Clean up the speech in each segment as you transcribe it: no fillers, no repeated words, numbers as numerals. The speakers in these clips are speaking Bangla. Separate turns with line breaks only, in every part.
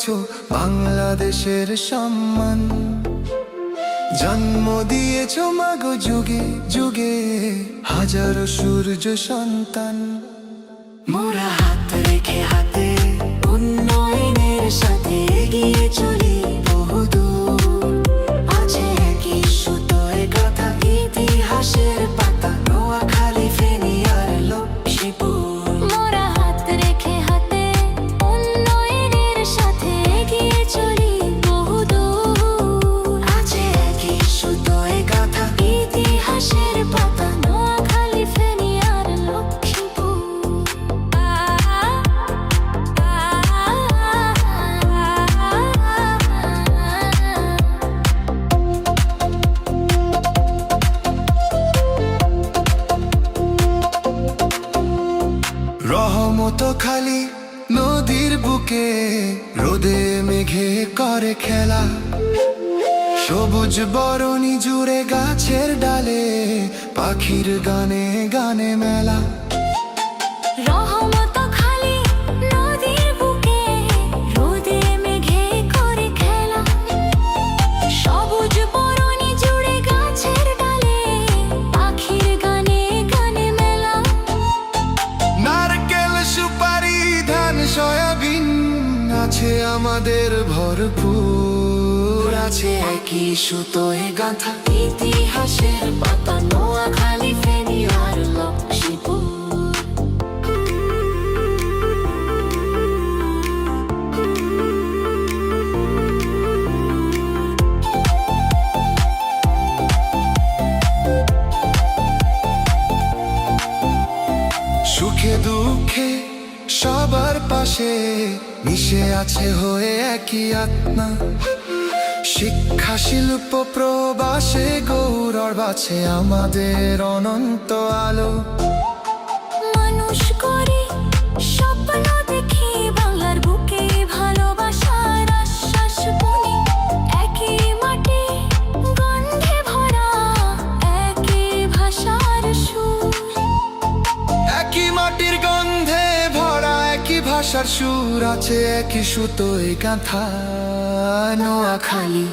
করেছো বাংলাদেশের সম্মান। জন্ম দিয়েছো মাগো যুগে যুগে হাজারো সূর্য সন্তান।
মোরা হাত রেখে হাতে উন্নয়নের সাথে এগিয়ে চলি বহুদূর। আছে একই সুতোয় গাঁথা ইতিহাসের পাতা, নোয়াখালী, ফেনী আর লক্ষ্মীপুর। মোরা হাত রেখে হাতে উন্নয়নের সাথে এগিয়ে চলি বহুদূর। আছে একই সুতোয় গাঁথা ইতিহাসের পাতা, নোয়াখালী, ফেনী আর লক্ষ্মীপুর।
রহমতখালী নদীর বুকে রোদে মেঘে করে খেলা। সবুজ বরণী জুড়ে গাছের ডালে পাখির গানে গানে মেলা।
রহমতখালী নদীর বুকে রোদে মেঘে করে খেলা। সবুজ বরণী জুড়ে গাছের ডালে পাখির গানে গানে মেলা।
নারকেল, সুপারি, ধান, সয়াবিন আছে আমাদের ভরপুর।
আছে একই সুতোয় গাঁথা ইতিহাসের পাতা, নোয়াখালী, ফেনী আর লক্ষ্মীপুর।
সুখে দুঃখে সবার পাশে মিশে আছে হয়ে একই আত্মা। শিক্ষা, শিল্প, প্রবাসে গৌরব আছে আমাদের অনন্ত আলো।
মানুষ করে স্বপ্ন দেখি বাংলার বুকে ভালোবাসার আশ্বাস বুনি। একই মাটি গন্ধে ভরা, একই ভাষার সুর।
একই মাটির গন্ধে ভরা, একই ভাষার সুর। আছে একই সুতোয় গাঁথা নোয়াখালী,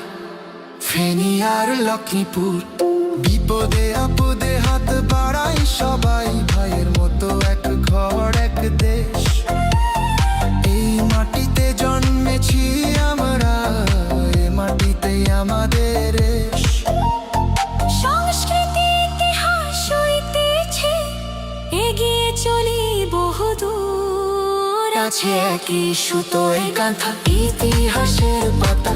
ফেনী আর লক্ষ্মীপুর। বিপদে আপদে হাত বাড়াই সবাই, ভাইয়ের মতো এক ঘর এক দেশ। এই মাটিতে জন্মেছি আমরা, এই মাটিতেই আমাদের রেশ।
সংস্কৃতি, ইতিহাস, ঐতিহ্যে এগিয়ে চলি বহুদূর। আছে একই সুতোয় গাঁথা ইতিহাসের পাতা,